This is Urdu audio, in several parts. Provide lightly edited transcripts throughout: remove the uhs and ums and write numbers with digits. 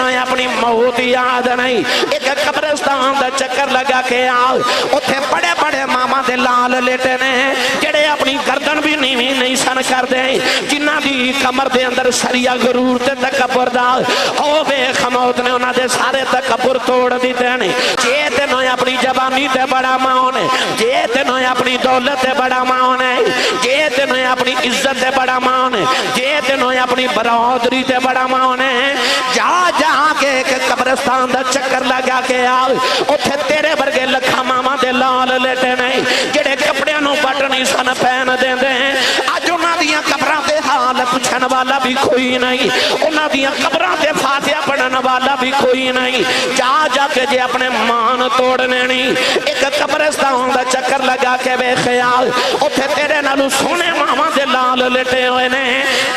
تینوں اپنی موت یاد نہیں ایک قبرستان دا چکر لگا کے آؤ اتھے بڑے بڑے ماما دے لال لیٹے نے جڑے اپنی گردن بھی نہیں سن کر دیں جنہ دی کمر دے اندر سریا غرور تے تکبر دا او بے خموت نے انہاں دے سارے تکبر توڑ دیتے ہیں جے تینوں اپنی جوانی تے بڑا ماؤن ہے جے تینوں اپنی دولت تے بڑا ماؤن ہے جے تینوں اپنی عزت تے بڑا ماؤن ہے جے تینوں اپنی برادری تے بڑا ماؤن ہے جا کے ایک قبرستان دا چکر لگا کے آؤ اتھے تیرے برگے لکھا ماما دے لال لیٹے نہیں جڑے کپڑے نو بٹنی سن پہن دیں دیں آج انہاں دیاں قبراں دے حال پوچھن والا بھی کوئی نہیں انہاں دیاں قبراں دے فاتحہ پڑھن والا بھی کوئی نہیں جا کے جے اپنے مان توڑنے نہیں ایک قبرستان دا چکر لگا کے بے خیال اتھے تیرے نالو سونے ماما دے لال لیٹے ہوئے نے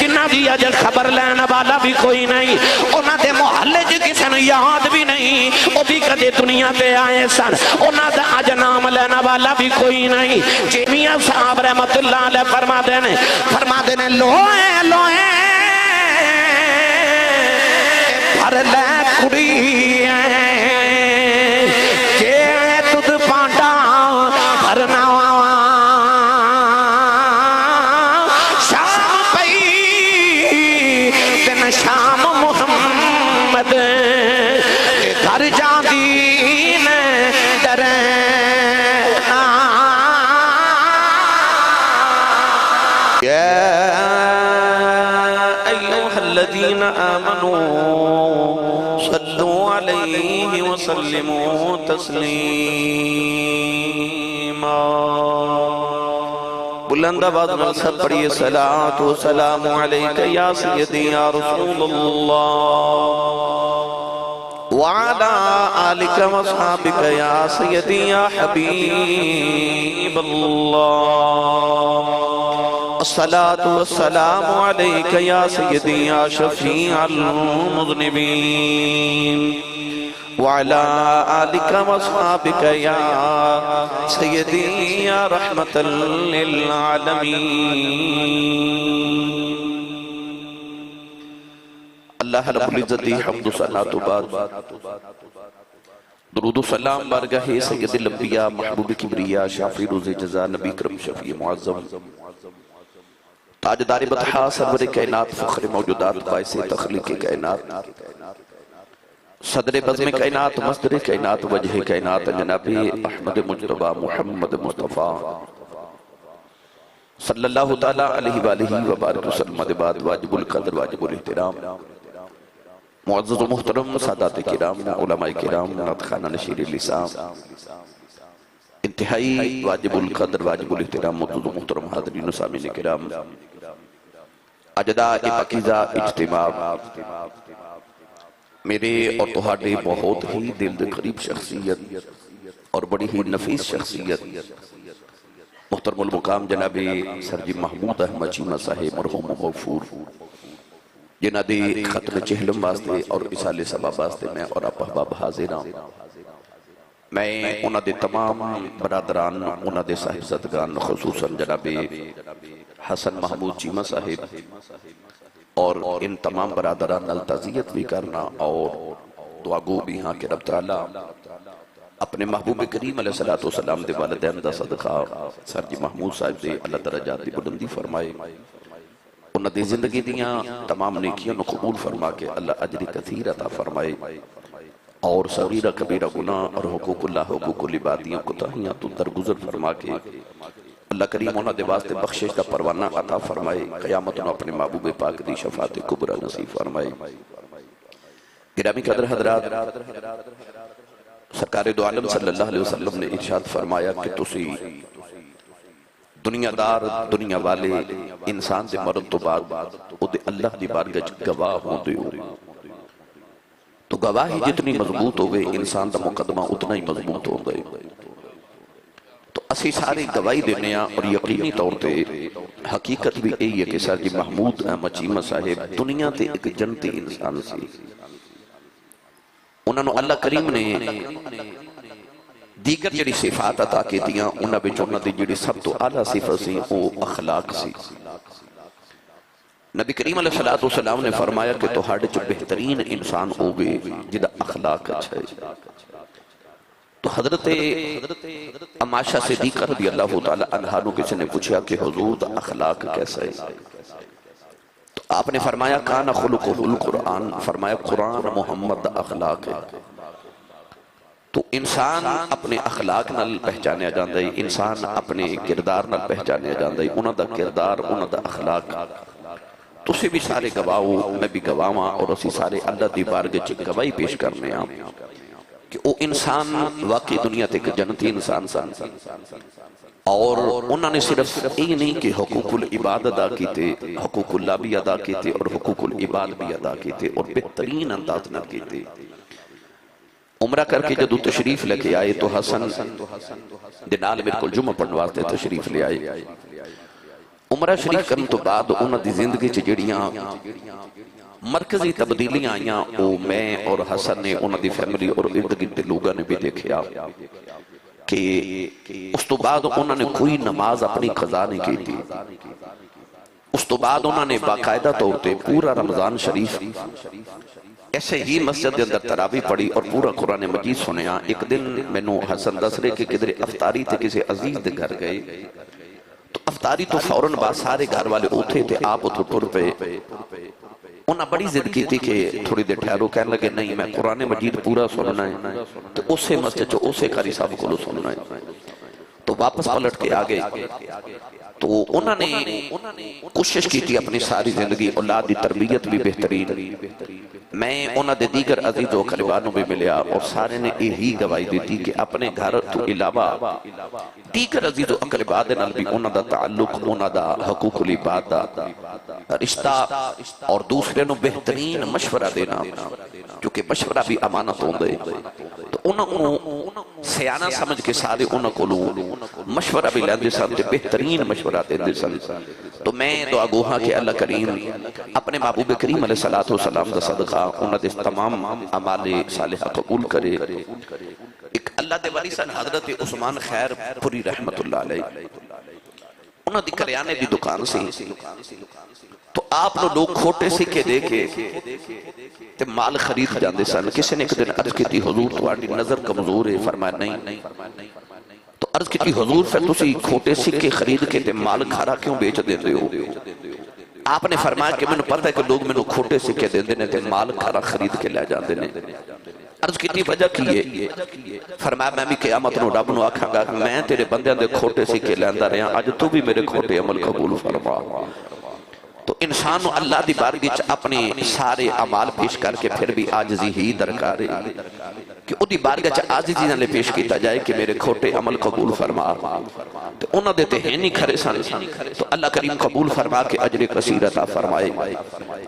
جنہ دی اج خبر لینا والا بھی کوئی نہیں انہاں دے محلے جی کسی نے یاد بھی نہیں وہ بھی کدے دنیا پہ آئے سن انہاں دا اج نام لینا والا بھی کوئی نہیں جی میاں صاحب رحمت اللہ علیہ فرما دینے لوئے بھر لے کڑی جے تُدھ پانڈا بھرنا شام پئی دن شام محمد گھر جاندی نے ڈرنا یا ایوہ الذین آمنوا صلوا علیہ وسلموا تسلیما بلند آواز میں سب پڑھئے صلاة و سلام علیکہ یا سیدی یا رسول اللہ وعلى آلك وصحابك يا سيدي يا حبيب الله الصلاة والسلام عليك يا سيدي يا شفيع المذنبين وعلى آلك وصحابك يا سيدي يا رحمة للعالمين اللہ رب العزتی حمد و صلاة و بعد درود و سلام بارگاہ سید الانبیاء محبوب کبریاء شافی روز جزا نبی کرم شفیع معظم تاجدار بطحا سرور کائنات فخر موجودات باعث تخلیق کائنات صدر بزم کائنات مصدر کائنات وجہ کائنات جناب احمد مجتبہ محمد مصطفیٰ صلی اللہ تعالیٰ علیہ وآلہ وبارک وسلم بعد واجب القدر واجب الاحترام معزز و محترم سادات کرام علماء کرام نادخانہ نشیر اللسان انتہائی واجب القدر واجب الاحترام معزز و محترم حاضرین و سامعین کرام اجداء پاکیزہ اجتماع میرے اور تہاڈے بہت ہی دل دے قریب شخصیت اور بڑی ہی نفیس شخصیت محترم المقام جناب سرجی محمود احمد چیمہ صاحب مرحوم مغفور جنہ دی ختم چہلم واسطے اور اسال سبا واسطے میں اور احباب حاضر ہوں میں انہ دے تمام برادران انہ دے صاحب زدگان خصوصاً جناب حسن محمود چیمہ صاحب اور ان تمام برادران نلتازیت بھی کرنا اور دعاگو بھی ہاں کہ رب تعالیٰ اپنے محبوب کریم علیہ السلام دے والدین دا صدقہ سرجی محمود صاحب دے اللہ درجات دی بلندی فرمائے انہ دی زندگی دیاں تمام نیکیوں نو قبول فرما کے اللہ اجر کثیر عطا فرمائے اور صغیرہ کبیرہ گناہ اور حقوق اللہ حقوق العبادیاں کوتاہیاں تو درگزر فرما کے اللہ کریم انہ دے واسطے بخشش دا پروانہ عطا فرمائے قیامت انہ اپنے محبوب پاک دی شفاعت کبرہ نصیب فرمائے گرامی قدر حضرات سرکار دو عالم صلی اللہ علیہ وسلم نے ارشاد فرمایا کہ تسی دنیا دار دنیا والے انسان دے مرن تو بعد او دے اللہ دی بارگاہ گواہ ہوں دے تو گواہی جتنی مضبوط ہوئے انسان دا مقدمہ اتنا ہی مضبوط ہوں دے تو اسی سارے گواہی دینے اور یقینی طور تے حقیقت بھی یہی ہے کہ سرجی محمود احمد چیمہ صاحب دنیا تے ایک جنتی انسان سی انہوں نے اللہ کریم نے دیگر جڑی صفات عطا کی دیاں انہوں نے انہوں نے جڑی سب تو اعلیٰ صفت سی وہ اخلاق سی نبی کریم علیہ السلام نے فرمایا کہ تہاڈے چ بہترین انسان ہوگے جدا اخلاق اچھا ہے۔ تو حضرت عماشہ صدیقہ رضی اللہ تعالی عنہا نو کسی نے پوچھا کہ حضور دا اخلاق کیسا ہے؟ تو آپ نے فرمایا کان خلقہ القرآن، فرمایا قرآن محمد دا اخلاق ہے۔ تو انسان اپنے اخلاق نال پہچانے جاندے، انسان اپنے کردار نال پہچانے جاندے، انہاں دا کردار، انہاں دا اخلاق۔ تو اسے بھی سارے گواہو، میں بھی گواہاں، اور اسی سارے اللہ دی بارگاہ چ گواہی پیش کرنے ہیں کہ وہ انسان واقعی دنیا تے ایک جنتی انسان سن، اور انہوں نے صرف یہ نہیں کہ حقوق العباد ادا کیتے، حقوق اللہ بھی ادا کیتے اور حقوق العباد بھی ادا کیتے، اور بہترین انداز نہ کیتے۔ عمرہ کر کے جدو تشریف لے کے آئے تو حسن دنال میرے کو جمعہ پڑھنے واسطے تشریف لے آئے۔ عمرہ شریف کرنے تو بعد انہوں دی زندگی چ جڑیاں مرکزی تبدیلیاں آئیاں، وہ میں اور حسن نے، انہوں دی فیملی اور ارد گرد لوگوں نے بھی دیکھیا کہ اس تو بعد انہوں نے کوئی نماز اپنی قضا نہیں کی تھی۔ اس تو بعد انہوں نے باقاعدہ طور پہ پورا رمضان شریف ایسے ہی مسجد دے اندر تراویح پڑھی اور پورا قرآن مجید سنیا۔ ایک دن میں نو حسن دس رہے کہ کدھر افطاری تھے کسی عزیز دے گھر گئے، تو افطاری تو فوراً بعد سارے گھر والے اٹھے تھے، آپ اتھو ٹر پہ۔ انہاں بڑی ضد کی تھی کہ تھوڑی دیر ٹھہرو، کہنے لگے نہیں میں قرآن مجید پورا سننا ہے، تو اسے مسجد جو اسے قاری صاحب کو سننا ہے۔ تو واپس پلٹ کے آگے تو انہوں نے کوشش کی تھی اپنی ساری زندگی، اولاد دی تربیت بھی بہترین۔ میں انہوں نے دیگر عزیز و قربانوں بھی ملیا اور سارے نے یہی گواہی دی تھی کہ اپنے گھر تو علاوہ دیگر عزیز و قربان نال بھی انہوں دا تعلق، انہوں دا حقوق العباد دا رشتہ اور دوسرے نو بہترین مشورہ دینا، کیونکہ مشورہ بھی امانت ہوندے۔ تو انہوں سیانہ سمجھ کے سارے انہوں کو مشورہ بھی لیندے سن، بہترین مشورہ دیندے سن۔ تو میں دعا گوہاں کہ اللہ کریم اپنے محبوب کریم علیہ السلام دا صدقہ انہوں نے تمام اعمال صالحہ قبول کرے۔ ایک اللہ دے ولی سن حضرت عثمان خیر پوری رحمت اللہ علیہ، انہوں دی کریانے دی دکان سی، تو آپ نے لوگ کھوٹے سکے دے کے تے مال خرید جاندے سن۔ کسی نے ایک دن عرض کی تھی حضور تواڈی نظر کمزور ہے، فرمایا نہیں۔ تو عرض کی تھی حضور پھر تسی کھوٹے سکے خرید کے تے مال کھارا کیوں بیچ دیتے ہو؟ آپ نے فرمایا کہ میں نے پتہ ہے کہ لوگ میں نے کھوٹے سکے دے دینے تے مال کھارا خرید کے لے جاندے نے۔ عرض کی تھی وجہ کی ہے؟ فرمایا میں بھی قیامت نو رب نو آکھاں گا میں تیرے بندیاں دے کھوٹے سکے لیندہ رہا، آج تو بھی میرے کھوٹے عمل قبول فرما۔ تو انسان اللہ دی بارگاہ اپنے سارے اعمال پیش کر کے پھر بھی عاجزی ہی درکار ہے کہ اُدھی بارگاہ عاجزی نہ لے پیش کیتا جائے کہ میرے کھوٹے عمل قبول فرما۔ تو انہوں دیتے ہیں نہیں کھرے سن، تو اللہ کریم قبول فرما کے اجر کثیر عطا فرمائے۔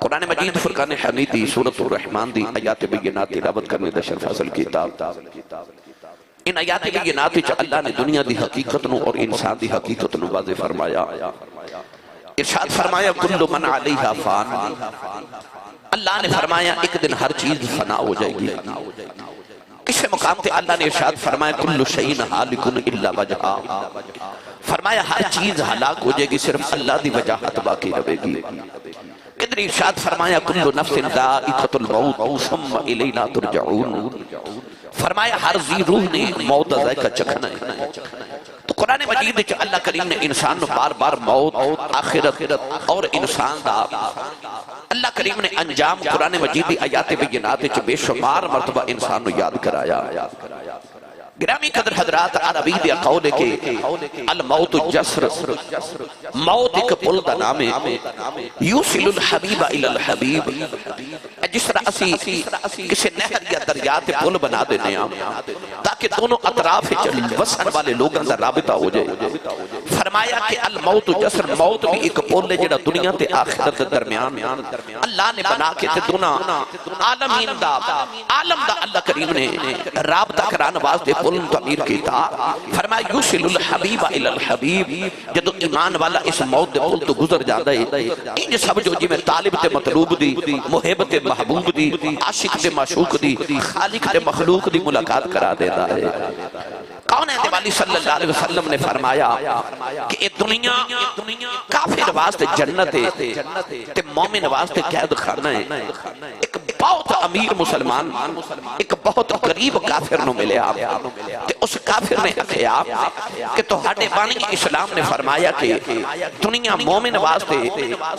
قرآن مجید فرقان حمیدی سورۃ الرحمن دی آیات بینات تلاوت کرنے دا شرف حاصل کیتا۔ ان آیات بینات وچ اللہ نے دنیا دی حقیقت نو اور انسان دی حقیقت نو واضح فرمایا۔ ارشاد فرمایا کل من علیہا فان، اللہ نے فرمایا ایک دن ہر چیز فنا ہو جائے گی۔ کسی مقام تے اللہ نے ارشاد فرمایا کل شیء ہالک الا وجہہ، فرمایا ہر چیز ہلاک ہو جائے گی صرف اللہ دی وجاہت باقی رہے گی۔ ادھر ارشاد فرمایا کل نفس ذائقۃ الموت ثم الینا ترجعون، فرمایا ہر ذی روح نے موت کا ذائقہ چکھنا ہے۔ تو قرآن مجید وچ اللہ کریم نے انسان نو بار بار موت، آخرت اور انسان دا اللہ کریم نے انجام قرآن مجید دی آیات بینات وچ بے شمار مرتبہ انسان نو یاد کرایا۔ گرامی قدر حضرات عربی دے قول کے الموت جسر، موت ایک پل دا نام ہے، یوصل الحبیب الی الحبیب، جس طرح اسی کسی نہر یا دریا تے پل بنا دینے تاکہ دونوں اطراف وسن والے لوگاں دا رابطہ ہو جائے۔ فرمایا کہ الموت جسر، موت بھی ایک پل ہے جڑا دنیا تے آخرت درمیان اللہ نے بنا کے تے دونوں عالمین دا عالم دا اللہ کریم نے رابطہ کران واسطے پل تعمیر کیتا۔ فرمایا یوصل الحبیب الی الحبیب، جدو ایمان والا اس موت دے پل تو گزر جاتا ہے انج سب جو جی میں طالب تے مطلوب دی، محب تے محبوب دی، عاشق تے معشوق دی، خالق تے مخلوق دی ملاقات کرا دیتا ہے۔ کونین دے والی صلی اللہ علیہ وسلم نے فرمایا کہ یہ دنیا کافر واسطے جنت ہے تے مومن واسطے قید خانہ ہے. ایک بہت امیر مسلمان ایک بہت قریب کافر نو ملے آپ تے اس کافر نے آخیا کہ تو ہاڈے بانی اسلام نے فرمایا کہ دنیا مومن واسطے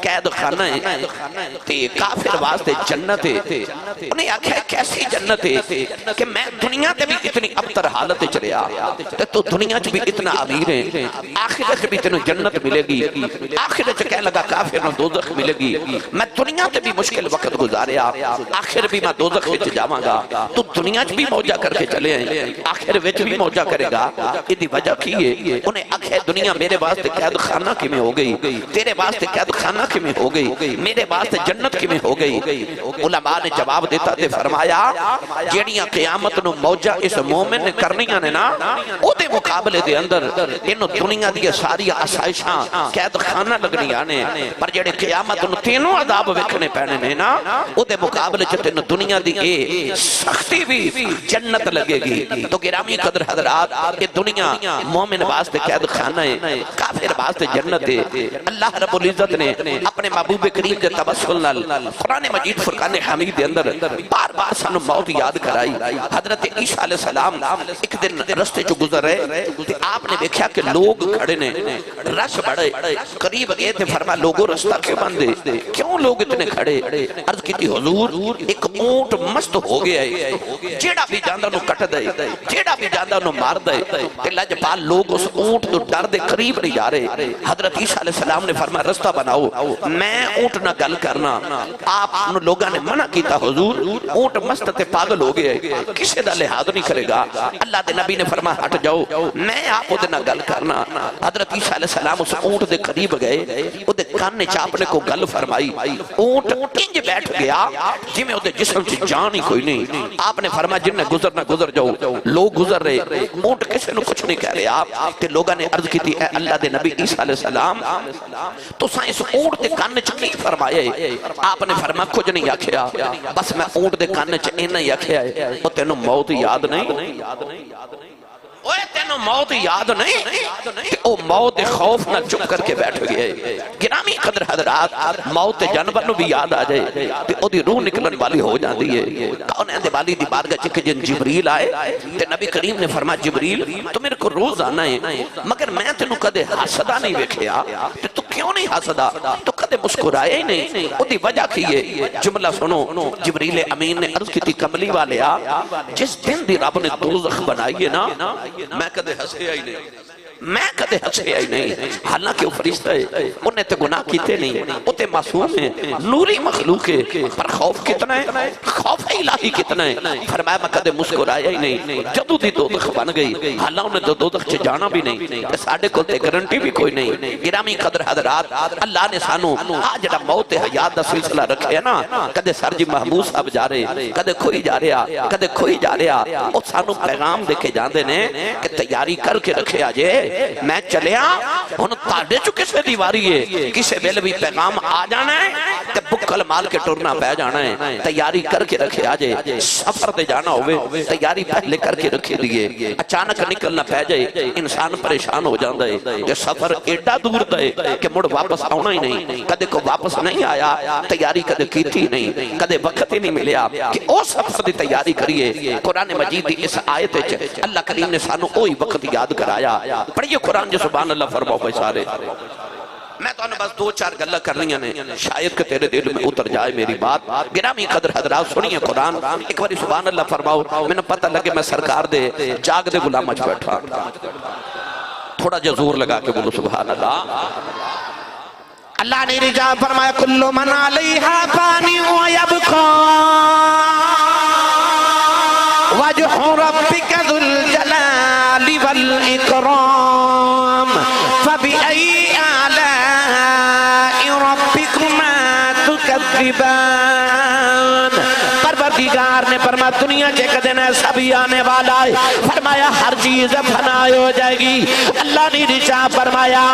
قید خانہ ہے تے کافر واسطے جنت ہے. انہیں آخیا کیسی جنت ہے کہ میں دنیا تے بھی اتنی ابتر حالت چلیا تو دنیا چ بھی اتنا امیر ہے, آخرت بھی تینوں جنت ملے گی. آخرت کہنے لگا کافر نو دوزخ ملے گی. میں دنیا تے بھی مشکل وقت گزاریا, آخر بھی میں دوزخ وچ جاواں گا. تو دنیا چ بھی موجہ کر کے چلے ہیں, آخر وچ بھی موجہ کرے گا. ایدی وجہ کی ہے؟ انہیں آخر دنیا میرے واسطے قید خانہ کی میں ہو گئی, تیرے واسطے قید خانہ کی میں ہو گئی, میرے واسطے جنت کی میں ہو گئی. علماء نے جواب دیتا تے فرمایا جیڑیاں قیامت نو موجہ اس مومن نے کرنیاں نے نا او دے مقابلے دے اندر انہوں دنیا دی ساری آسائشاں قید خانہ لگنی آنے, پر جڑے قیامت نو تینوں عذاب وکھنے پہنے نے نا او دے مقابلے چ تینوں دنیا دی اے سختی بھی جنت لگے گی. تو گرامی قدر حضرات کہ دنیا مومن واسطے قید خانہ ہے, کافر واسطے جنت ہے. اللہ رب العزت نے اپنے محبوب کریم دے توسل نال قرآن مجید فرقان حمید دے اندر بار بار سانو موت یاد کرائی. حضرت عیسیٰ علیہ السلام ایک دن رستے چو گزر رہے تے آپ نے دیکھا کہ لوگ کھڑے نے, رش بڑے قریب گئے تھے. فرما لوگوں رستہ کیوں بندے, کیوں لوگ اتنے کھڑے؟ عرض کی تھی حضور ایک اونٹ مست ہو گیا ہے, جیڑا بھی جاندہ نو کٹ دے, جیڑا بھی جاندہ نو مار دے. کہ لجپال لوگ اس اونٹ تو ڈر دے قریب نہیں جا رہے. حضرت عیسیٰ علیہ السلام نے فرمایا رستہ بناؤ, میں اونٹ نہ گل کرنا. آپ لوگاں نے منع کیتا حضور اونٹ مست تے پاگل ہو گیا ہے, کسے دا لحاظ نہیں کرے گا. اللہ دے نبی نے فرمایا ہٹ جاؤ, میں آپ دے نہ گل کرنا. حضرت عیسیٰ علیہ السلام اس اونٹ دے قریب گئے, او دے کان نے چاپنے کو گل فرمائی. اونٹ انج بیٹھ گیا جی میں او دے جسم سے جان ہی کوئی نہیں. آپ نے فرمایا جن نے گزرنا گزر جاؤ. لوگ گزر رہے, اونٹ کسے نو کچھ نہیں کہہ رہے. آپ کہ لوگاں نے عرض کی تھی اے اللہ دے نبی عیسیٰ علیہ السلام تو ساں اس اونٹ دے کان نے چکی فرمایا ہے؟ آپ نے فرمایا کچھ نہیں آکھیا, بس میں اونٹ دے کان نے چینا ہی آکھیا ہے او تینوں موت یاد نہیں, اوے تینوں موت یاد نہیں. او موت خوف نہ چپ کر کے بیٹھ گئے. گرامی قدر حضرات موت جانور نو بھی یاد آ جائے تے او دی روح نکلن والی ہو جاندی ہے. کونین دے والی دی بارگاہ چ جن جبریل آئے تے نبی کریم نے فرمایا جبریل تو میرے کو روز آنا ہے, مگر میں تینوں کدے حسدا نہیں ویکھیا. تے تو کیوں نہیں حسدا, تو کدے مسکرایا ہی نہیں. او دی وجہ کی ہے؟ جملہ سنو. جبریل امین نے عرض کی تھی کملی والیا جس دن دی رب نے دوزخ بنائی ہے نا میں کدے ہسیا ہی نہیں, میں کدے ہسیا ہی نہیں. حالانکہ وہ فرشتہ ہے, انہیں تے گناہ کیتے نہیں, وہ تے معصوم ہیں, نوری مخلوق ہے, پر خوف کتنا ہے, خوف الہی کتنا ہے. فرمایا میں کدے مسکرایا ہی نہیں. جدو دی دوزخ بن گئی حالانکہ انہیں تو دوزخ چ جانا بھی نہیں, ساڈے کول تے گارنٹی بھی کوئی نہیں. گرامی قدر حضرات اللہ نے سانو آ جڑا موت حیات دا سلسلہ رکھا ہے نا, کدے سر جی محمود صاحب جا رہے, کدے کھوئی جا رہا, کدے کھوئی جا رہا, اور سانو پیغام دے کے جاندے نے کہ تیاری کر کے رکھے آجے میں چلیا. انہوں تاڑے چو کسے دیواری ہے, کسے بیلے بھی پیغام آ جانا ہے کہ بکل مال کے ٹورنا پہ جانا ہے. تیاری کر کے رکھے آجے, سفر دے جانا ہوئے تیاری پہلے کر کے رکھے دیئے. اچانک نکلنا پہ جائے انسان پریشان ہو جاندہ ہے کہ سفر ایڈا دور دے کہ مڑ واپس آنا ہی نہیں. کدے کو واپس نہیں آیا, تیاری کدے کی تھی نہیں, کدے وقت ہی نہیں ملیا کہ او سفر دی تیاری کریے. قرآن مجید دی اس آیت اللہ کریم نے سانو اوہی وقت یاد کرایا. پڑھئے قرآن جو سبحان اللہ فرماؤ بھائی سارے. میں تو انہیں بس دو چار گلہ کرنی ہیں, شاید کہ تیرے دل میں اتر جائے میری بات. گرامی قدر حضرات سنیے قرآن, ایک باری سبحان اللہ فرماؤ. میں نے پتہ لگے میں سرکار دے جاگ دے غلام اچھ بیٹھا, تھوڑا جو زور لگا کے بولو سبحان اللہ. اللہ نے رجا فرمایا کل من علیہا فانی ویبقا وجہ ربک ذو الجلال والاکرام فبئی آلاء ربکما تکذبان. پروردگار نے فرمایا دنیا کے کدن ایسا بھی آنے والا ہے, فرمایا ہر چیز فنائی ہو جائے گی. اللہ نے رچا فرمایا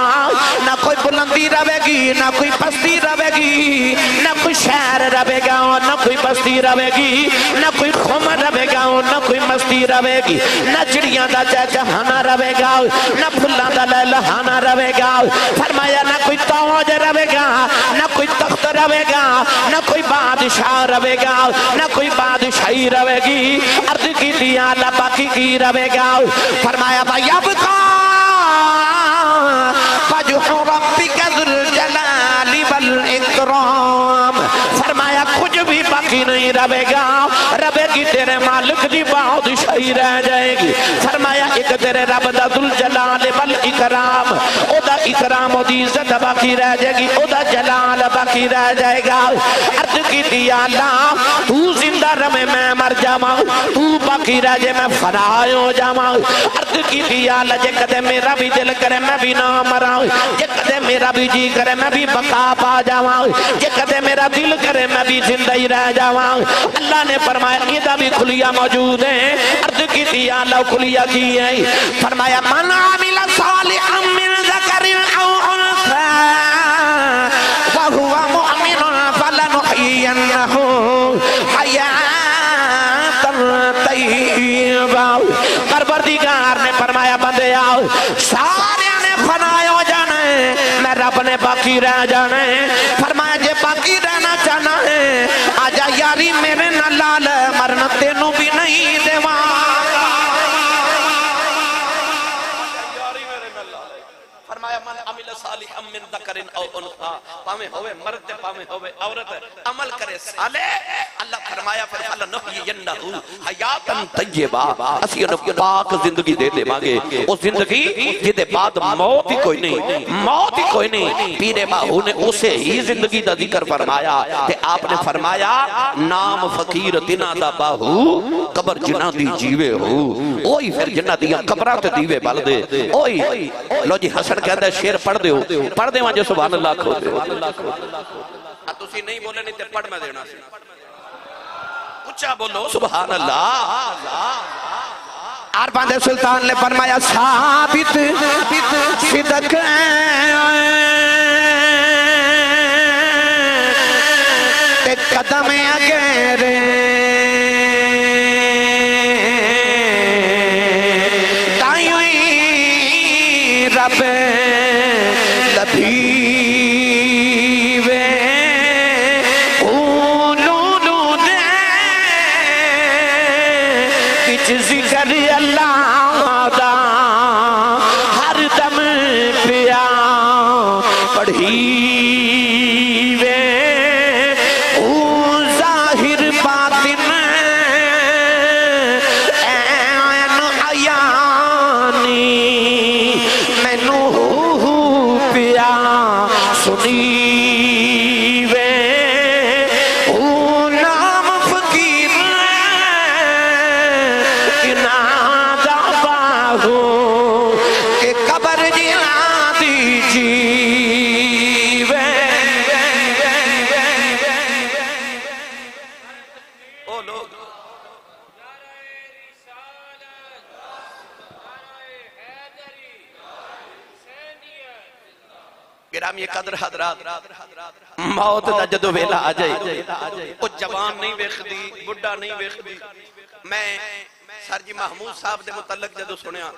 نہ کوئی بلندی رہے گی, نہ کوئی پستی رہے گی, نہ کوئی شہر رہے گا, نہ کوئی پستی رہے گی, نہ کوئی خم رہے گا, نہ کوئی مستی رہے گی نہ چڑیاں دا چہچہانا رہے گا نہ پھلاں دا لہلہانا رہے گا فرمایا نہ کوئی تاج رہے گا نہ کوئی تخت رہے گا نہ کوئی بادشاہ رہے گا نہ کوئی بادشاہی رہے گی عرض کی دیا اللہ باقی کی رہے گا فرمایا فَيَبْقَى وَجْهُ رَبِّكَ ذُو الْجَلَالِ وَالْإِكْرَامِ فرمایا کچھ بھی باقی نہیں رہے گا رہے گی تیرے مالک دی بادشاہی رہ جائے گی فرمایا ایک تیرے رب دا ذو الجلال والاکرام او دا اکرام و دی عزت باقی رہ جائے گی او دا جلال باقی رہ جائے گا عرض کی دیا اللہ تو زندہ رہے میں مر جاواں تو باقی رہ جائے میں فنا ہو جاواں عرض کی دیا اللہ جے کدے میرا بھی دل کرے میں بھی نہ مراں جے کدے میرا بھی جی کرے میں بھی بقا پا جاواں جے کدے میرا دل کرے میں بھی زندہ ہی رہ جاواں اللہ نے فرمایا یہ بھی کھلیا موجود ہے عرض کی دیا اللہ کھلیا کی ہے فرمایا من عمل صالحا من ذکر او انثى وهو مؤمن فلنحيينه حیاة طیبہ پروردگار نے فرمایا بندے آؤ سارے نے فنا ہو جانا ہے میں رب نے باقی رہ جانا ہے فرمایا جے باقی رہنا چاہنا ہے آجا یاری میرے نلال مرنا تینوں بھی نہیں دیواں فرمایا من عمل صالحا من ذکر او انثى پاویں ہوئے مرد پاویں ہوئے عورت عمل کرے صالح اللہ فرمایا فلنحیینہ حیاۃ طیبہ اسی انہوں پاک زندگی دے دے مانگے وہ زندگی جدے بعد موت ہی کوئی نہیں موت ہی کوئی نہیں پیرے باہو نے اسے ہی زندگی دا ذکر فرمایا کہ آپ نے فرمایا نام فقیر تنا دا باہو قبر جنہ دی جیوے ہو اوہی پھر جنہ دیا قبرات دیوے بل دے اوہی لو جی حسن کہندہ ہے شیر پڑھ دے وہاں جو سبحان اللہ کھو دے تسی نہیں بولے نہیں تے پڑھ میں دینا سی اچھا بولو سبحان اللہ عربان دے سلطان نے فرمایا ثابت صدق تے قدم اگرے تائیوئی رب لبھی ذکر اللہ دا ہر دم پیا پڑھی وے او ظاہر باطن این عیانی مینوں پیا سنی گرامی قدر حضرات موت دا جدو ویلا آ جائے وہ جوان نہیں ویخدی بڑھا نہیں ویخدی میں سر جی محمود صاحب دے متعلق جدو سنیا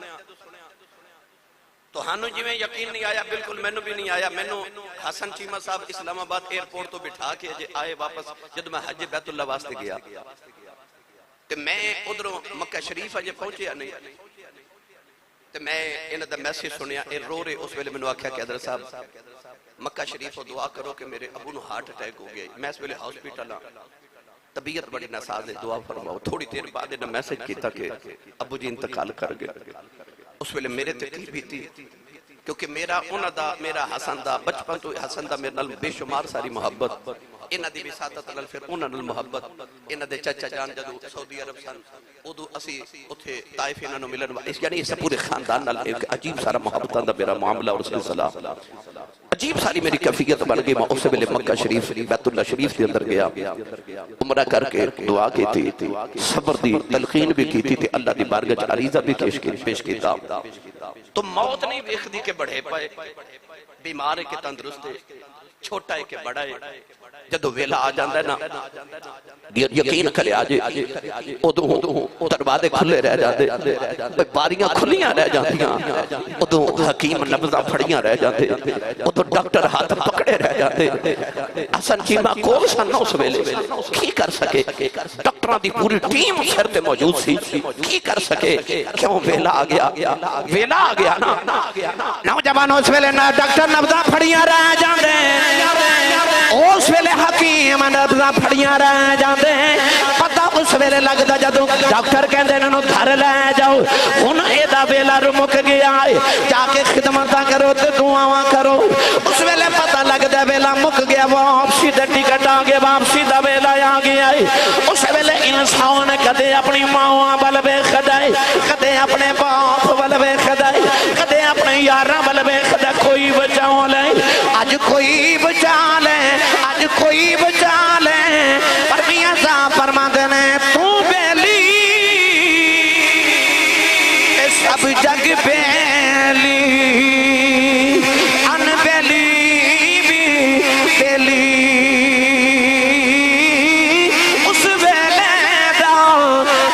تو ہانو جی میں یقین نہیں آیا بالکل میں نو بھی نہیں آیا میں نو حسن چیمہ صاحب اسلام آباد ایئرپورٹ تو بٹھا کے آئے واپس جدو میں حج بیت اللہ واسطے گیا تو میں ادھروں مکہ شریف اجے پہنچے نہیں تو میں انہاں دا میسیج سنیا اے رو رہے اس ویلے میں نے آکھیا کہ حضرت صاحب مکہ شریف کو دعا کرو کہ میرے ابو نو ہارٹ اٹیک ہو گیا میں اس ویلے ہاسپٹل طبیعت بڑی ناساز ہے دعا فرماؤ تھوڑی دیر بعد انہاں میسیج کیتا کہ ابو جی انتقال کر گئے اس ویلے میرے تکلیف بھی تھی کیونکہ میرا انہاں دا میرا حسن دا بچپن تو حسن دا میرے نال بے شمار ساری محبت انہاں دی وساطت نال پھر انہاں نال محبت انہاں دے چچا جان جدو سعودی عرب سن ادو اسی اتھے طائف انہاں نو ملن یعنی اس پورے خاندان نال ایک عجیب سارا محبتاں دا میرا معاملہ اور سلسلہ عجیب ساری میری کیفیت بن گئی میں اس سے ملے مکہ شریف بیت اللہ شریف کے اندر گیا عمرہ کر کے دعا کی تھی صبر دی تلقین بھی کی تھی اللہ دی بارگاہ عریضہ بھی پیش کیتا تو موت نہیں دیکھ دی کہ بڑھے پائے بیمار ہے کہ تندرست ہے چھوٹا ہے کہ بڑا ہے جدو ویلا آ جاندہ نا یقین کرے آجے ادو دروازے کھلے رہ جاندے باریاں کھلیاں رہ جاندیاں ادو حکیم نبضاں پھڑیاں رہ جاندے ادو ڈاکٹر ہاتھ پکڑے رہ جاندے اصل چیمہ کول سن اس ویلے کی کر سکے ڈاکٹران دی پوری ٹیم سر تے موجود سی کی کر سکے کیوں ویلا آ گیا نا نوجوان اس ویلے نا ڈاکٹر نبضاں پھڑیاں رہ جاندے اس ویلے حکیم نبضاں پھڑیاں رہ جاندے پتہ اس ویلے لگ دا جدو ڈاکٹر کہندے انہوں گھر لے جاؤ ان ایدہ ویلا رمک گیا ہے جا کے خدمتاں کرو تے دعاواں کرو اس ویلے پتہ لگ دا ویلا مک گیا واپسی دا ٹکٹ آگے واپسی دا ویلا آ گیا ہے اس ویلے انسان کدے اپنی ماں بل بے خدائے کدے اپنے باپ بل بے خدائے کدے اپنے یاراں بل بے خدائے کوئی بچاؤ لے آج کوئی بچا لے آج کوئی بچا لے پر میاں صاحب فرما دینے تو بیلی سب جگ بیلی ان بیلی بھی بیلی اس ویلے دا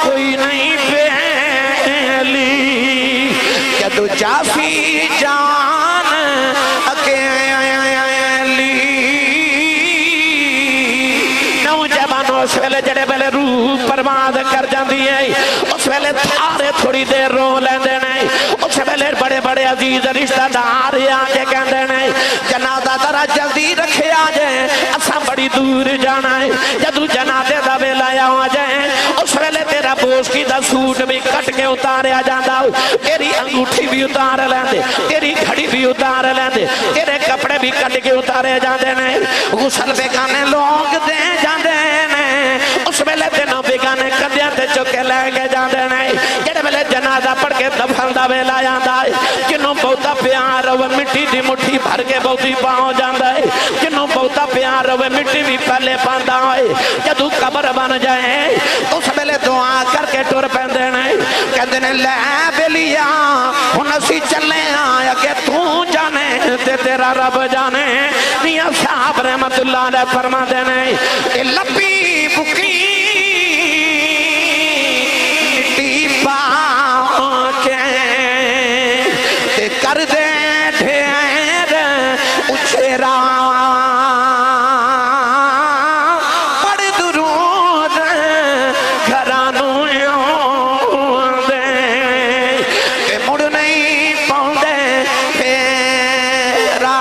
کوئی نہیں بیلی جدو جافی جان اس ویلے جڑے ویلے روح پرواز کر جاندی ہے اس ویلے تھارے تھوڑی دیر رو لیندے نہیں اس ویلے بڑے بڑے عزیز رشتہ دار آکے کہندے نہیں جنازہ ذرا جلدی رکھے آ جائیں اساں بڑی دور جانا ہے جدو جنازے دا ویلا آ جائیں اس ویلے تیرا بوسکی دا سوٹ بھی کٹ کے اتارے آ جاندہ تیری انگوٹھی بھی اتار لیندے تیری گھڑی بھی اتار لیندے تیرے کپڑے بھی کٹ کے اتارے جاندے نہیں غسل بیگانے لوگ دے جاندے اس ویلے تینوں بیگانے کدیاں تے چکے لے کے جاندے نہیں جڑے ویلے جنازہ پڑھ کے دفن دا ویلا آندا ہے جنوں بہتا پیار ہوئے مٹی دی مٹھی بھر کے بہتی پاؤں جاندا ہے جنوں بہتا پیار ہوئے مٹی بھی پہلے پاندا ہے جدو قبر بن جائے اس ویلے دعا کر کے ٹر پیندے نہیں کہندے نے لے بیلیا ہن اسی چلے آیا کہ تو جانے تے تیرا رب جانے میاں صاحب رحمت اللہ علیہ فرما دے نہیں لپی بکی مٹی پاؤں کے تے کر دے ڈھیر اچھرا پڑھ درود گھرانوں دے تے مڑ نہیں پاؤں دے پھیرا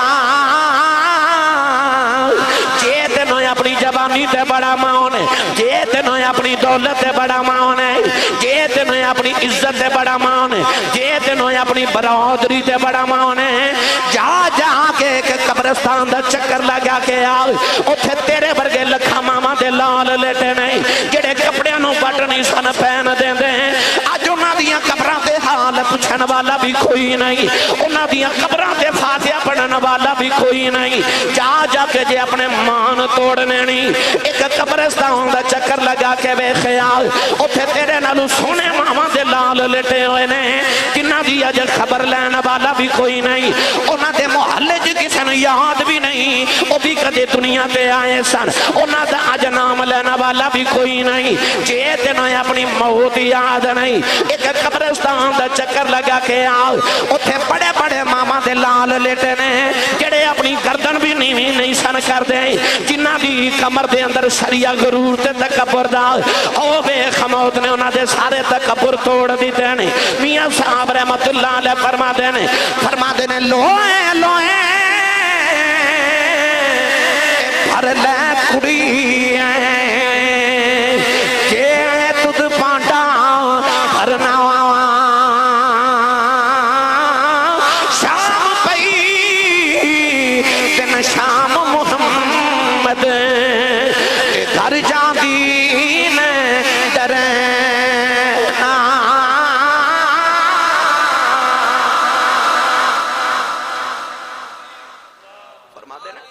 جے تینوں اپنی جوانی تے بڑا ماؤں جے تینوں اپنی دولت تے بڑا ماؤں جے تینوں اپنی عزت تے بڑا ماؤں جے تینوں اپنی برادری تے بڑا ماؤں جا جا کے ایک قبرستان دا چکر لگا کے آؤ اتھے تیرے برگے لکھا ماما دے لال لیٹے نہیں جڑے کپڑے نو بٹ نہیں سن پہن دیں دیں آج انہاں دیاں قبراں تے حال پوچھن والا بھی کوئی نہیں انہاں دیاں قبراں تے فاتحہ پڑھن والا بھی کوئی نہیں جا جا کے جے اپنے مان توڑنے نہیں ایک قبرستان دا چکر لگا کے بے خیال اتھے تیرے نالو سونے ماما دے لال لیٹے ہوئے نے جنہ دی اج خبر لینا والا بھی کوئی نہیں انہاں دے محلے جو کسی نے یاد بھی نہیں وہ بھی کدے دنیا تے آئے سن انہاں دا اج نام لینا والا بھی کوئی نہیں جے تینوں اپنی موت یاد نہیں ایک قبرستان دا چکر لگا کے آؤ اتھے بڑے بڑے ماما دے لال لیٹے نے جڑے اپنی گردن بھی نہیں سن کر دیں جنہ دی کمر دے اندر سریا غرور تے تکبر دا او بے خموت نے انہاں دے سارے تکبر توڑ دیتے ہیں میاں صاحب رحمت اللہ علیہ فرما دینے لوئے لوئے بھر لے کڑی جے تُد پانڈا بھرنا شام پئی دن شام محمد گھر جان دین ڈرنا فرما دینا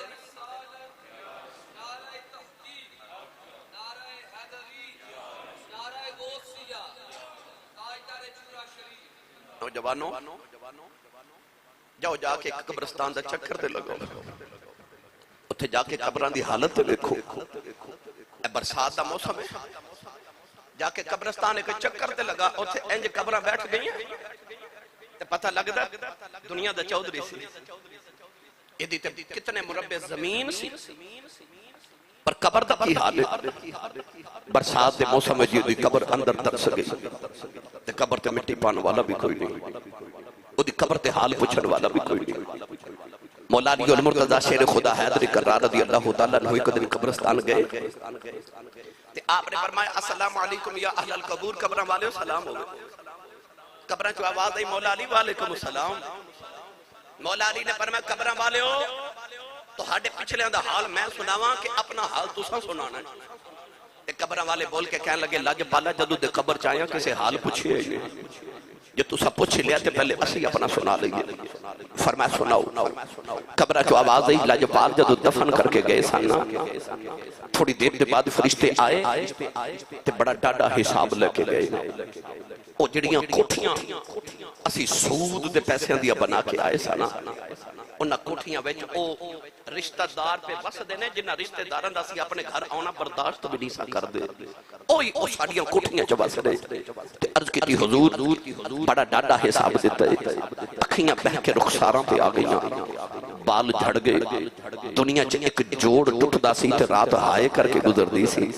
نوجوانوں جاؤ جا کے قبرستان دا چکر دے لگو اتھے جا کے قبران دی حالت دیکھو، اے برسات دا موسم ہے، جا کے قبرستان ایک چکر تے لگا، اتھے انج قبران بیٹھ گئی ہیں، تے پتہ لگ دا دنیا دا چودھری سی، یہ دیتے کتنے مربع زمین سی، پر قبر دا کی حال ہے، برسات دے موسم میں جی قبر اندر درس گئی، تے قبر تے مٹی پان والا بھی کوئی نہیں، وہ دی قبر تے حال پوچھن والا بھی کوئی نہیں۔ مولا علی المرتضی شیر خدا حیدر کرار رضی اللہ تعالیٰ عنہ ایک دن قبرستان گئے، تے آپ نے فرمایا السلام علیکم یا اہل القبور، قبران والے سلام ہو گئے، قبران جو آواز آئی مولا علی وعلیکم السلام، مولا علی نے فرمایا قبران والے ہو تو ہاڑے پچھلے اندھا حال میں سناواں کہ اپنا حال تُساں سنانا ہے۔ ایک قبران والے بول کے کہنے لگے لاج پالا جدو دے قبر چاہیاں کسے حال پوچھئے جو تُسا پوچھ لیا تے پہلے اسی اپنا سنا لئے، فرمایا سناؤ۔ قبرہ جو آواز آئی لاج پال جدو دفن کر کے گئے سانا، تھوڑی دیر دے بعد فرشتے آئے تے بڑا ڈاڈا حساب لے کے گئے، او جڑیاں کوٹھیاں اسی سود دے پیسے دیا بنا کے آئے سانا، انہاں کوٹھیاں ویچ او رشتہ دار پہ بس دینے جنہ رشتہ داران دا سی اپنے گھر آنا برداشت بھی نہیں سا کر دے، او ساڑیاں کوٹھیاں چبا سرے تے عرض کی تھی حضور بڑا ڈاڈا حساب دیتا ہے، اکھیاں بہ کے رخساراں پہ آگئیاں، بال جھڑ گئے، دنیا چ ایک جوڑ ٹوٹ دا سی تے رات ہائے کر کے گزر دی سی،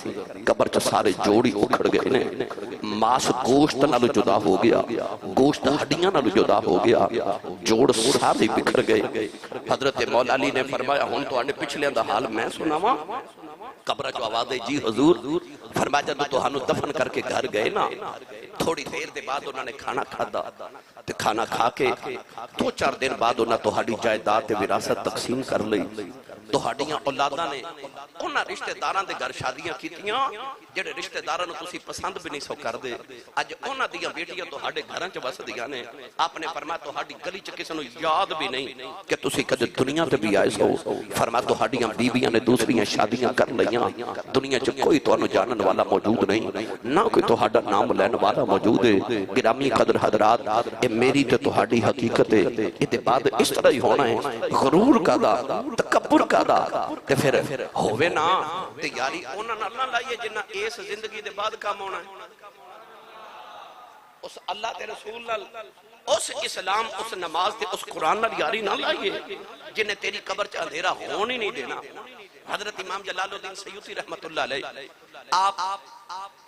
قبر چ سارے جوڑی اکھڑ گئے نے، ماس گوشت نالو جدا ہو گیا، گوشت ہڈیاں نالو جدا ہو گیا، جوڑ سارے بکھر گئے۔ حضرت مولا علی نے فرمایا ہون تو آنے پچھلے اندھا حال میں سناواں، قبرہ جو آواز ہے جی حضور، فرمایا جب تو ہنو دفن کر کے گھر گئے نا، تھوڑی دیر دے بعد انہوں نے کھانا کھادا، تے کھانا کھا کے 2-4 دن بعد انہوں تو ہاڑی جائیداد وراثت تقسیم کر لئی، تو ہاڑیاں اولاداں نے انہاں رشتہ داران دے گھر شادیاں کیتیاں جڑے رشتہ داران تسی پسند بھی نہیں سو کر دے، اج انہاں دیاں بیٹیاں تو ہاڑے گھراں چ وس دیاں نے، آپ نے فرمایا تو ہاڑی گلی چ کسے نوں یاد بھی نہیں کہ تسی کدے دنیا تے بھی آئے سو، فرمایا تو ہاڑیاں بیویاں نے دوسریاں شادیاں کر لیاں، دنیا چ کوئی تانوں جانن والا موجود نہیں، نہ کوئی تہاڈا نام لین والا موجود ہے۔ گرامی قدر حضرات، اے میری تے تہاڈی حقیقت ہے، اے بعد اس طرح ہی ہونا ہے، غرور کا دا، تکبر کا دا، تے پھر ہووے نا تے یاری انہاں نال نہ لائیے جنہ اس زندگی دے بعد کام ہونا ہے، اس اللہ تے رسول نال، اس اسلام، اس نماز تے اس قرآن نال یاری نہ لائیے جنہیں تیری قبر چ اندھیرا ہون ہی نہیں دینا۔ حضرت امام جلال الدین سیوطی رحمت اللہ علیہ آپ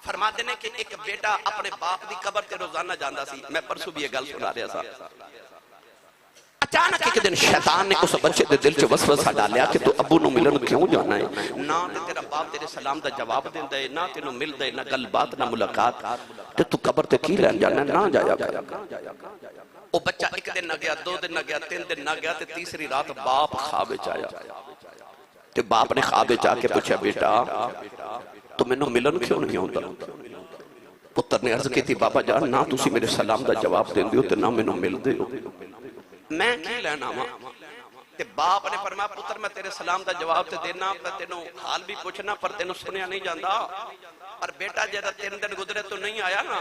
فرما دینے کہ ایک بیٹا اپنے باپ دی قبر تے روزانہ جاندہ سی، میں پرسو بھی یہ گل سنا رہا تھا، اچانک ایک دن شیطان نے اس بچے دے دل چ وسوسہ ڈالیا کہ تو ابو نو ملن کیوں جانا ہے، نہ تے تیرا باپ تیرے سلام دا جواب دیندا ہے، نہ تینوں ملدا ہے، نہ گل بات نہ ملاقات، تے تو قبر تے کی لین جانا ہے، نہ جایا کر۔ وہ بچہ ایک دن نہ گیا، 2 دن نہ گیا، 3 دن نہ گیا، تے تیسری رات باپ خواب وچ آیا، تے باپ نے خواب وچ آ کے پوچھا بیٹا تو مینوں ملن کیوں نہیں ہوندا؟ پتر نے عرض کی تھی بابا جان نہ تسی میرے سلام دا جواب دیندے ہو تے نہ مینوں ملدے ہو، میں کی لینا ماں؟ تے باپ نے فرمایا پتر میں تیرے سلام دا جواب تے دینا، پر تینوں حال بھی پوچھنا، پر تینوں سنیا نہیں جاندا، اور بیٹا جیدہ 3 دن گزرے تو نہیں آیا نا،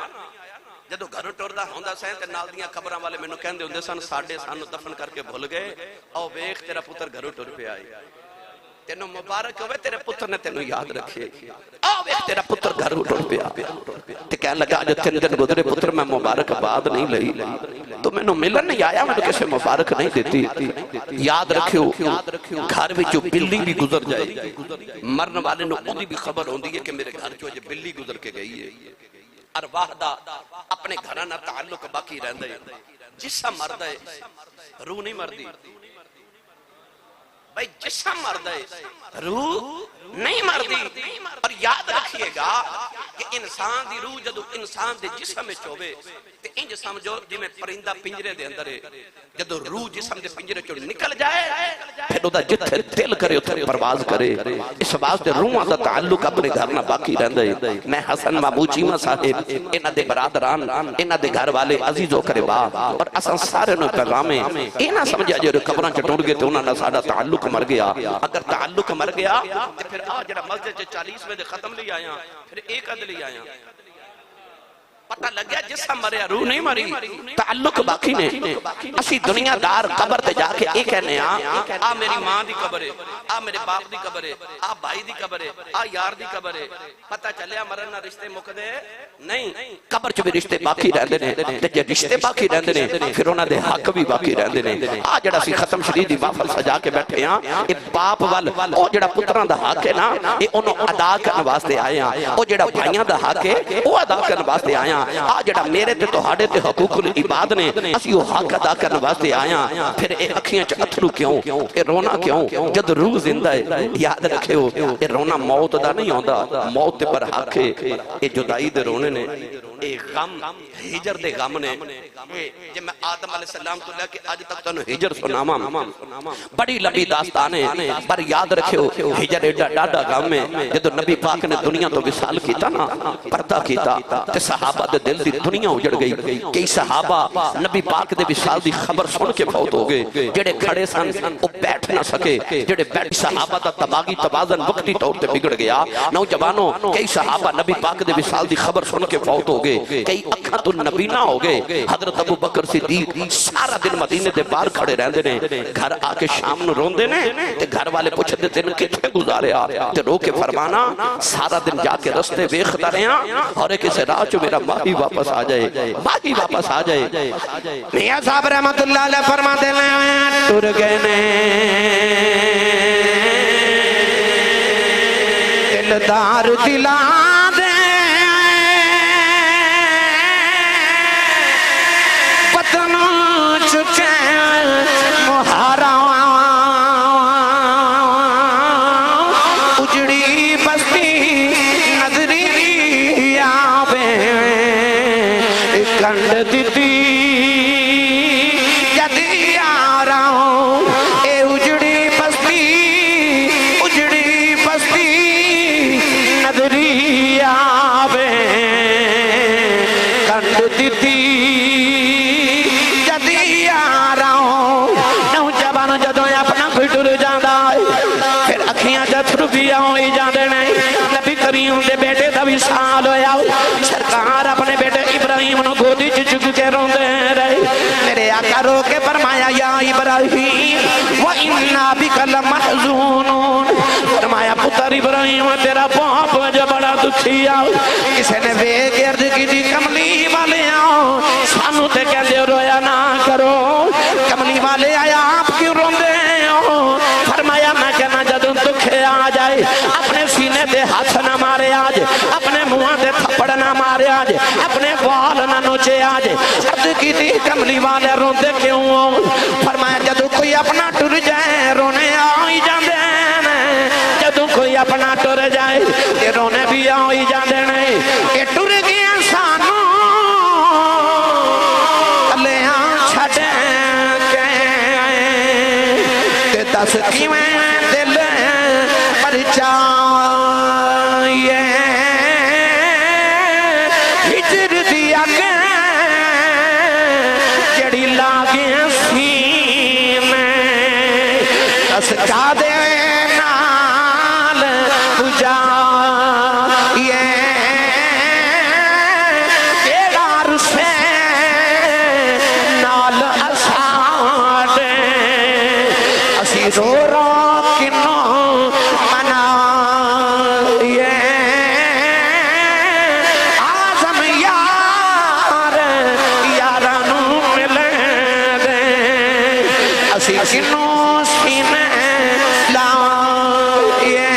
جدو گھروں ٹوردہ ہوندہ سائیں تے نال دیاں قبران والے میں نو کہندے ہوندے سن ساڑھے سانو دفن کر کے بھول گئے، او ویخ تیرا پتر گھروں ٹور پہ آئی، تینوں مبارک ہوئے تیرے پتر نے تینوں یاد رکھے، او ویخ تیرا پتر گھروں ٹور پہ آئی، تے کہنے لگا جو 3 دن گزرے پتر میں مبارک بعد نہیں لئی، تو میں نو ملن نہیں آیا، میں نو کسے مبارک نہیں دیتی، یاد رکھو گھر میں جو بلی بھی گزر جائے، مرن والے نو خودی بھی خبر ہوندی ہے کہ میرے گھر جو بلی گزر کے گئی ہے، ارواح دا اپنے گھرانہ تعلق باقی رہندہ ہے، جسم مرد ہے روح نہیں مردی، بھائی جسم مرد ہے روح نہیں مردی، اور یاد رکھیے گا کہ انسان دی روح جدو انسان دے جسم میں چوبے تے انج سمجھو جی میں پرندہ پنجرے دے اندر ہے، جدو روح جسم دے پنجرے چو نکل جائے پھر او دا جتھے دل کرے اتھے پرواز کرے، اس واسطے روح دا تعلق اپنے گھر نہ باقی رہندا ہے۔ میں حسن محمود چیمہ صاحب انہاں دے برادران انہاں دے گھر والے عزیز و قربا اور اساں سارے نو پیغام ہے انہاں سمجھا جو قبراں چ ٹر گئے تے انہاں دا ساڈا تعلق مر گیا، اگر تعلق مر گیا تے پھر آ جڑا مسجد 40 میں دے ختم لے آیا پھر ایک عدل لے آیا، پر پتہ لگ گیا جسم مریا روح نہیں مری تعلق باقی نے اسی دنیا دار قبر تے جا کے ایک کہنے آ میری ماں دی قبر ہے آ میرے باپ دی قبر ہے آ بھائی دی قبر ہے آ یار دی قبر ہے پتہ چلیا مرن نہ رشتے مکدے نہیں قبر چ بھی رشتے باقی رہندے نے تے جے رشتے باقی رہندے نے پھر انہاں دے حق بھی باقی رہندے نے آ جڑا سی ختم شریف دی محفل سجا کے بیٹھے ہاں اے باپ وال او جڑا پتراں دا حق ہے نا اے اونوں ادا کرن واسطے آئے ہاں او جڑا بھائیاں دا حق ہے او ادا کرن واسطے آئے ہاں آ جڑا میرے تے تہاڈے تے حقوق العباد نے اسی او حق ادا کرن واسطے آئے ہاں پھر اے اکھیاں چ اتھرو کیوں اے رونا کیوں جد روح زندہ ہے یاد رکھیو اے رونا موت دا نہیں ہوندا موت تے پر حق ہے اے جدائی دے رونے نے اے غم ہجر دے غم نے جے میں آدم علیہ السلام تو لے کے آج تک تنو ہجر سناواں بڑی لمبی داستان ہے پر یاد رکھیو ہجر ایڈا ڈاڈا غم ہے جدو نبی پاک نے دنیا تو وصال کیتا نا پردہ کیتا تے صحابہ دے دل دی دنیا اجڑ گئی کئی صحابہ نبی پاک دے وصال دی خبر سن کے فوت ہو گئے جڑے کھڑے سن او بیٹھ نہ سکے جڑے بیٹھ صحابہ دا تباغی توازن وقتی طور تے بگڑ گیا نوجوانوں کئی صحابہ نبی پاک دے وصال دی خبر سن کے فوت ہو گئے کئی اکھاں تو نبی نہ ہو گئے حضرت ابو بکر صدیق سارا دن مدینے دے باہر کھڑے رہندے نے گھر آ کے شام نو روندے نے تے گھر والے پوچھدے دن کتھے گزاریا تے رو کے فرمانا سارا دن جا کے رستے ویکھدا رہیا اور کسے راہ چ میرا ماہی واپس آ جائے ماہی واپس آ جائے میاں صاحب رحمت اللہ علیہ فرماتے ہیں ٹر گئے نے دلدار دلا دے وطن چکے مہارا اجڑی بستی نظری آوے کنڈ دیتی جدی آ رہا ہوں اے اجڑی بستی نظری آوے کنڈ دیتی جدی آ رہا ہوں نوجوان جدوں اپنا کوئی ٹر جاندا پھر اکھیاں جتھرو بھی ہوئی جاندے نہیں نبی کریم دے بیٹے دا وصال ہویا سرکار اپنے بیٹے ابراہیم نو گودی چ چک کے روندے رہے میرے آقا رو کے فرمایا یا ابراہیم وَإِنَّا بِكَ لَمَحْزُونُونَ فرمایا پتر ابراہیم تیرا باپ وجہ بڑا دکھی آؤ کسے نے بے گرد کی دی کملی والے آؤ سانو تے کہندے رویا نہ کرو کملی والے آیا آپ کیوں روندے ہو فرمایا میں کہنا جدوں دکھے آ جائے اپنے سینے دے ہاتھ نہ مارے آج اپنے منہ دے تھپڑ نہ مارے آج اپنے وال نہ نوچے آج عرض کی تھی کملی والے روندے کیوں ہو فرمایا جدوں کوئی اپنا ٹر جائے رونے آئی جاندے ہیں جدوں کوئی اپنا ٹر جائے یہ رونے بھی آئی جاندے ہیں کہ ٹر گیا سانو لیاں چھڑے کے دس کی میں دل پر چاہیے ہجر دیا گے جڑی لاگے سینے دس کا دے نال بجائیے تیرار سے نال اساڑے اسی رو رو کنوں منائیے آزم یار یارانو ملے دے اسی کنوں سینے لائیے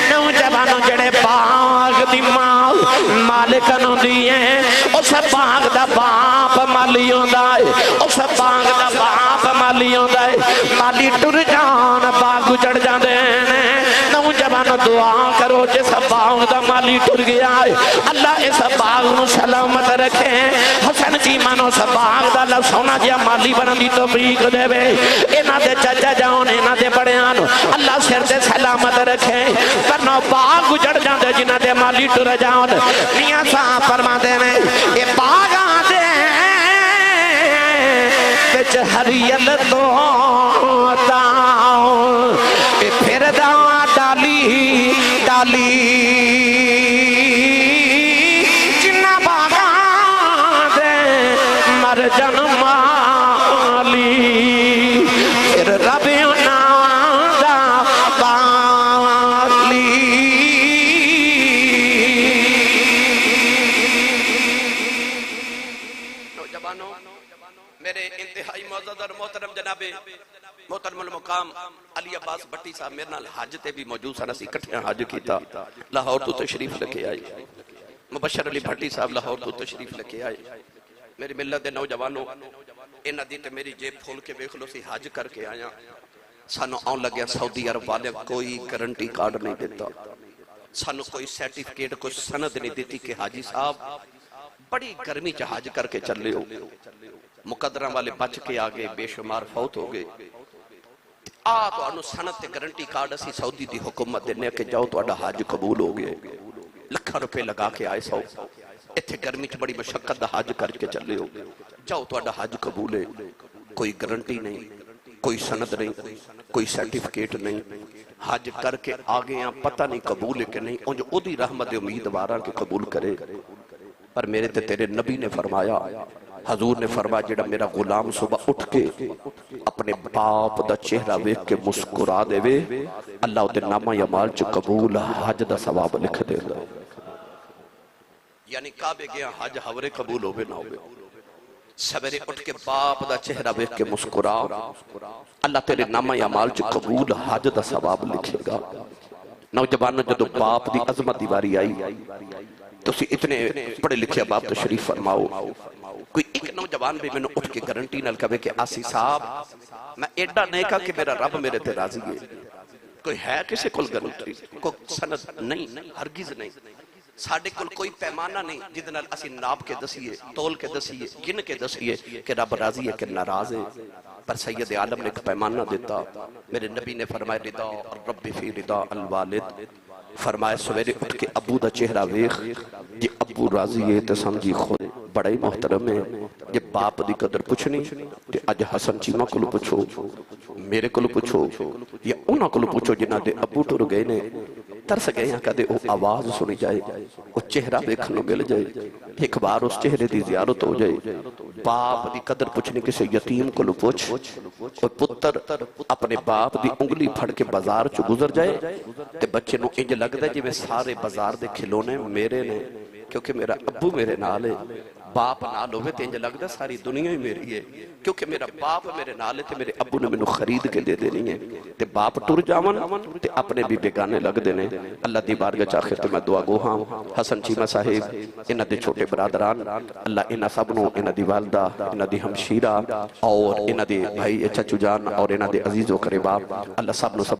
نوجوانوں جڑے باغ دی مالکنوں دیئے اس باغ دا باپ مالی ہوندا ہے اس باغ دا باپ مالی ہوندا ہے مالی ٹر جان باغ اجڑ جاندے نے نوجوانوں دعا کرو جس باغ دا مالی ٹر گیا ہے اللہ اس باغ نو سلامت رکھے حسن جی مانو اس باغ دا اللہ سونا جیا مالی بنن دی توفیق دے وے انہاں دے چچا جان انہاں دے بڑیاں نو اللہ سر تے سلامت رکھے ورنہ باغ اجڑ جاندے جنہاں دے مالی ٹر جان میاں صاحب فرماندے نے اے باغاں دے وچ ہریل تو تاؤں پھر دا ڈالی ڈالی محترم المقام علی عباس بٹی صاحب میرے نال حج تے بھی موجود سن، اسی اکٹھے حج کیتا، لاہور تو تشریف لے آئے، مبشر علی بھٹی صاحب لاہور تو تشریف لے آئے۔ میری ملت دے نوجوانوں، انہاں دی تے میری جیب کھول کے ویکھ لو، سی حج کر کے آیا، سانو آن لگیا سعودی عرب والے کوئی گارنٹی کارڈ نہیں دیتا، سانو کوئی سرٹیفکیٹ کوئی سند نہیں دیتی کہ حاجی صاحب بڑی گرمی چ حج کر کے چلے ہو، مقدرہ والے بچ کے آگے بے شمار فوت ہو گئے، تو انو سند تے گارنٹی کارڈ اسی سعودی دی حکومت دینے کہ جاؤ تو اڈا حج قبول ہو گئے، لکھا روپے لگا کے آئے سو، اتھے گرمی چ بڑی مشقت دا حج کر کے چلے ہو، جاؤ تو اڈا حج قبول ہے، کوئی گارنٹی نہیں، کوئی سند نہیں، کوئی سرٹیفکیٹ نہیں، حج کر کے آگے ہیں پتہ نہیں قبول ہے کہ نہیں، انجو او دی رحمت امیدوارہ کے قبول کرے، پر میرے تے تیرے نبی نے فرمایا، حضور نے فرمایا جڑا میرا غلام صبح اٹھ کے اپنے باپ دا چہرہ ویکھ کے مسکرا دے وے، اللہ دے نامہ یمال چ قبول حج دا ثواب لکھ دے گا۔ یعنی کعبے گیا حج ہورے قبول ہوئے نہ ہوئے، سویرے اٹھ کے باپ دا چہرہ ویکھ کے مسکرا، اللہ تیرے نامہ اعمال چ قبول حج دا ثواب لکھے گا۔ نوجوانوں جدو باپ دی عظمت دیواری آئی تو اسی اتنے پڑھے لکھے باپ تشریف فرماؤ، کوئی ایک نوجوان بھی میں نے اٹھ کے گارنٹی نال کہے کہ آسی صاحب میں ایڈا نہیں کہا کہ میرا رب میرے تے راضی ہے، کوئی ہے کسے کل گارنٹی، کوئی سند نہیں، ہرگز نہیں، ساڑھے کل کوئی پیمانہ نہیں جدنال اسی ناب کے دسیے، تول کے دسیے، گن کے دسیے کہ رب راضی ہے کہ ناراض ہے، پر سید عالم نے ایک پیمانہ دیتا، میرے نبی نے فرمایا رضا رب فی رضا الوالد، فرمایا سویرے اٹھ کے ابو دا چہرہ ویخ، جی ابو راضی ہے تو سمجھی خود بڑا ہی محترم ہے، جی باپ دی قدر پوچھنی، جی اج حسن چیمہ کلو پوچھو، میرے کلو پوچھو، یا انہا کلو پوچھو جنہ دے ابو ٹر گئے نے، ترس گئے ہیں کدے وہ آواز سنی جائے، وہ چہرہ دیکھنو مل جائے، ایک بار اس چہرے دی زیارت ہو جائے، باپ دی قدر پوچھنے کسے یتیم کو لو پوچھ، اور پتر اپنے باپ دی انگلی پھڑ کے بازار چو گزر جائے، تے بچے نو انج لگ دے جی میں سارے بازار دے کھلونے میرے نے، کیونکہ میرا ابو میرے نال ہے، باپ نال ہوئے تے انج لگ دے ساری دنیا ہی میری ہے، کیونکہ میرا باپ میرے نال ہے تے میرے ابو نے میں نو خرید کے دے دے نہیں ہے، تے باپ ٹر جاون تے اپنے بھی بیگانے لگ دینے، اللہ دی بارگاہ چاخر تے میں دعا گو ہاں، حسن چیمہ صاحب، انہ دے چھوٹے برادران، اللہ انہ سبنوں، انہ دی والدہ، انہ دی ہمشیرہ، اور انہ دے بھائی چچو جان، اور انہ دے عزیز و قریباب، اللہ سبنوں سب